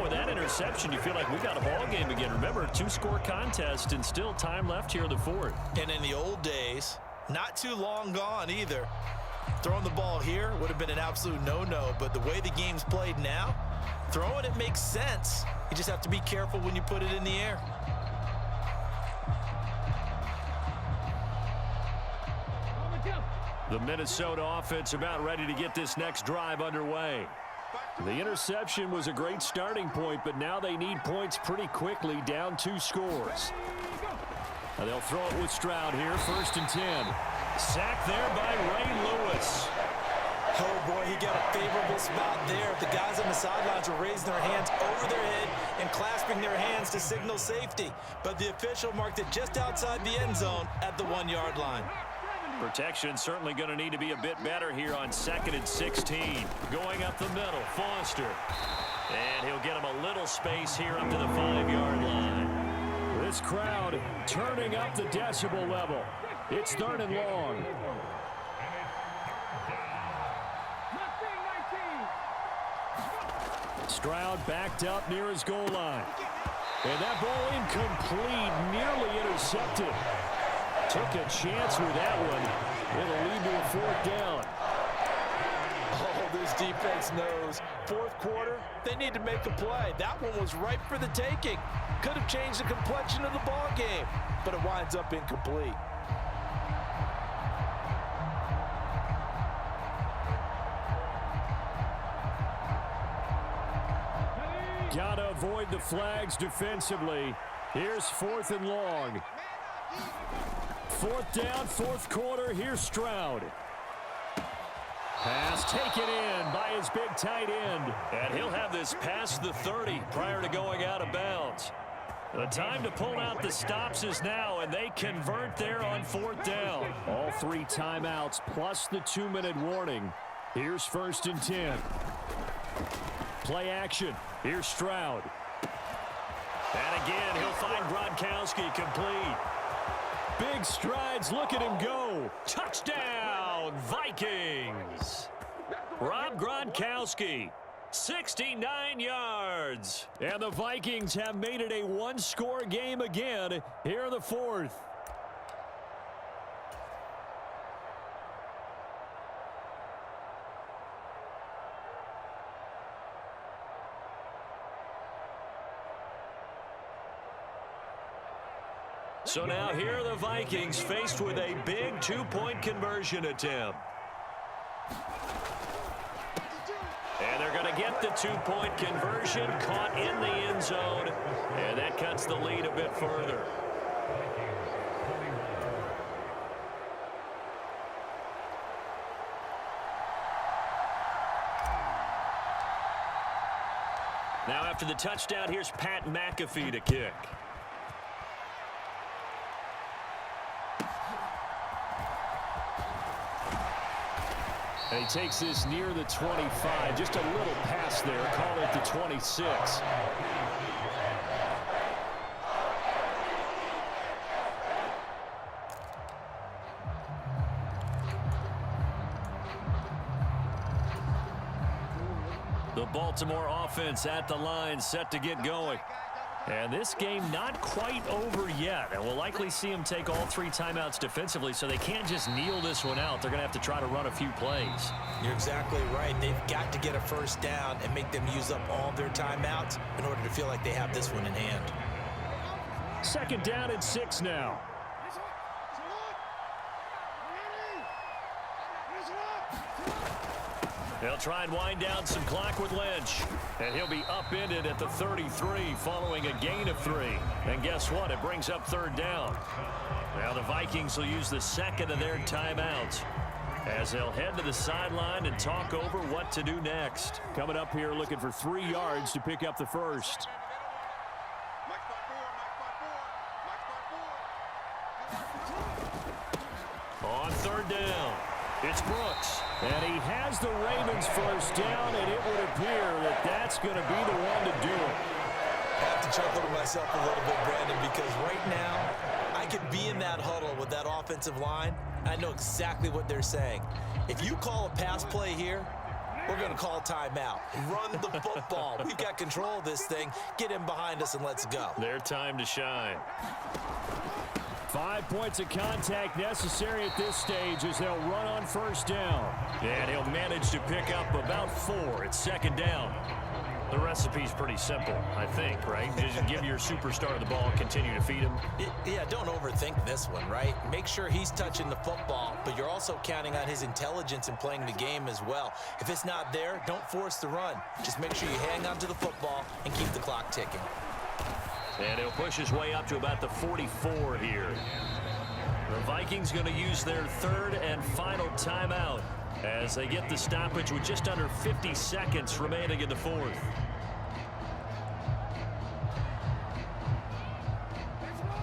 Well, with that interception, you feel like we got a ball game again. Remember, 2-score contest and still time left here in the fourth. And in the old days, not too long gone either, throwing the ball here would have been an absolute no-no. But the way the game's played now, throwing it makes sense. You just have to be careful when you put it in the air. The Minnesota offense about ready to get this next drive underway. The interception was a great starting point, but now they need points pretty quickly, down 2 scores. Now they'll throw it with Stroud here, 1st and 10. Sacked there by Ray Lewis. Oh, boy, he got a favorable spot there. The guys on the sidelines were raising their hands over their head and clasping their hands to signal safety. But the official marked it just outside the end zone at the 1-yard line. Protection certainly going to need to be a bit better here on 2nd and 16. Going up the middle, Foster. And he'll get him a little space here up to the 5-yard line. This crowd turning up the decibel level. It's 3rd and long. Stroud backed up near his goal line. And that ball incomplete, nearly intercepted. Took a chance with that one. It'll lead to a 4th down. Oh, this defense knows. 4th quarter, they need to make a play. That one was ripe for the taking. Could have changed the complexion of the ball game, but it winds up incomplete. Gotta avoid the flags defensively. Here's 4th and long. 4th down, 4th quarter. Here's Stroud. Pass taken in by his big tight end. And he'll have this past the 30 prior to going out of bounds. The time to pull out the stops is now, and they convert there on 4th down. All 3 timeouts plus the 2-minute warning. Here's 1st and 10. Play action. Here's Stroud. And again, he'll find Gronkowski complete. Big strides. Look at him go. Touchdown, Vikings. Rob Gronkowski, 69 yards. And the Vikings have made it a 1-score game again here in the 4th. So now here are the Vikings faced with a big 2-point conversion attempt. And they're going to get the 2-point conversion, caught in the end zone, and that cuts the lead a bit further. Now after the touchdown, here's Pat McAfee to kick. And he takes this near the 25. Just a little pass there. Call it the 26. The Baltimore offense at the line, set to get going. And this game not quite over yet. And we'll likely see them take all 3 timeouts defensively, so they can't just kneel this one out. They're going to have to try to run a few plays. You're exactly right. They've got to get a 1st down and make them use up all their timeouts in order to feel like they have this one in hand. 2nd down and 6 now. They'll try and wind down some clock with Lynch. And he'll be upended at the 33 following a gain of 3. And guess what? It brings up 3rd down. Now the Vikings will use the 2nd of their timeouts as they'll head to the sideline and talk over what to do next. Coming up here looking for 3 yards to pick up the 1st. On 3rd down, it's Brooks. And he has the Ravens 1st down, and it would appear that that's going to be the one to do it. I have to chuckle to myself a little bit, Brandon, because right now I could be in that huddle with that offensive line. I know exactly what they're saying. If you call a pass play here, We're going to call timeout. Run the football. We've got control of this thing. Get him behind us and let's go. Their time to shine. 5 points of contact necessary at this stage as they'll run on first down. And he'll manage to pick up about 4 at second down. The recipe's pretty simple, I think, right? Just give your superstar the ball, continue to feed him. Yeah, don't overthink this one, right? Make sure he's touching the football, but you're also counting on his intelligence in playing the game as well. If it's not there, don't force the run. Just make sure you hang on to the football and keep the clock ticking. And he'll push his way up to about the 44 here. The Vikings going to use their third and final timeout as they get the stoppage with just under 50 seconds remaining in the fourth.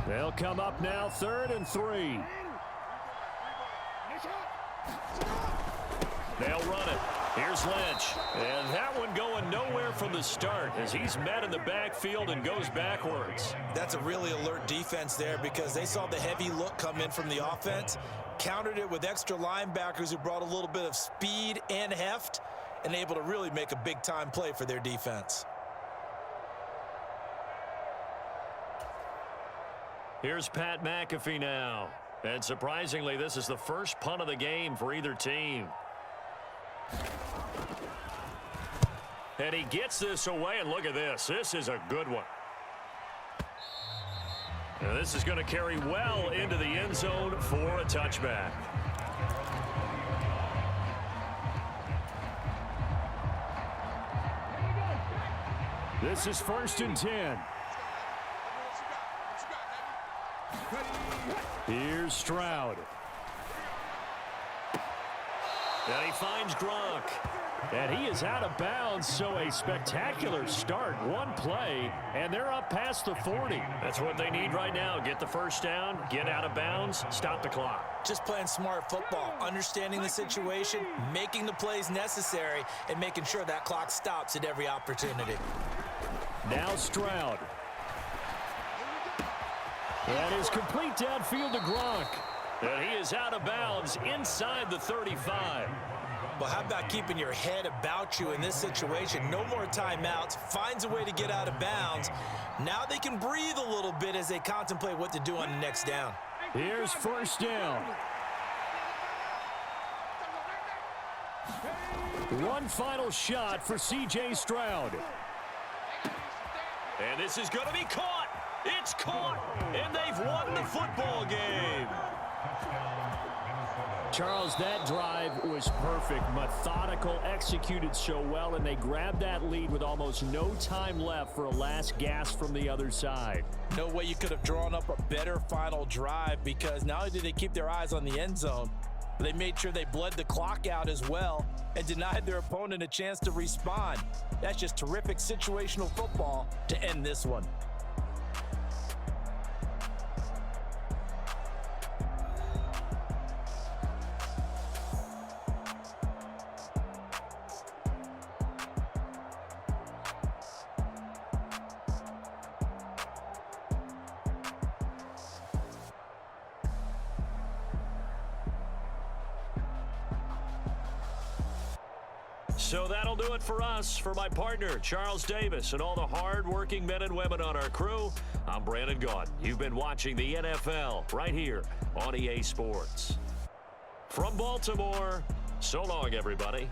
They'll come up now, 3rd and 3. They'll run it. Here's Lynch. And that one going nowhere from the start as he's met in the backfield and goes backwards. That's a really alert defense there because they saw the heavy look come in from the offense, countered it with extra linebackers who brought a little bit of speed and heft, and able to really make a big-time play for their defense. Here's Pat McAfee now. And surprisingly, this is the first punt of the game for either team. And he gets this away, and look at this. This is a good one. Now this is going to carry well into the end zone for a touchback. This is 1st and 10. Here's Stroud. And he finds Gronk. And he is out of bounds, so a spectacular start. One play, and they're up past the 40. That's what they need right now. Get the first down, get out of bounds, stop the clock. Just playing smart football, understanding the situation, making the plays necessary, and making sure that clock stops at every opportunity. Now Stroud. That is complete downfield to Gronk. And he is out of bounds inside the 35. Well, how about keeping your head about you in this situation? No more timeouts. Finds a way to get out of bounds. Now they can breathe a little bit as they contemplate what to do on the next down. Here's first down. One final shot for C.J. Stroud. And this is going to be caught. It's caught. And they've won the football game. Charles, that drive was perfect, methodical, executed so well, and they grabbed that lead with almost no time left for a last gasp from the other side. No way you could have drawn up a better final drive because not only did they keep their eyes on the end zone, but they made sure they bled the clock out as well and denied their opponent a chance to respond. That's just terrific situational football to end this one. So that'll do it for us. For my partner, Charles Davis, and all the hard-working men and women on our crew, I'm Brandon Gaudin. You've been watching the NFL right here on EA Sports. From Baltimore, so long, everybody.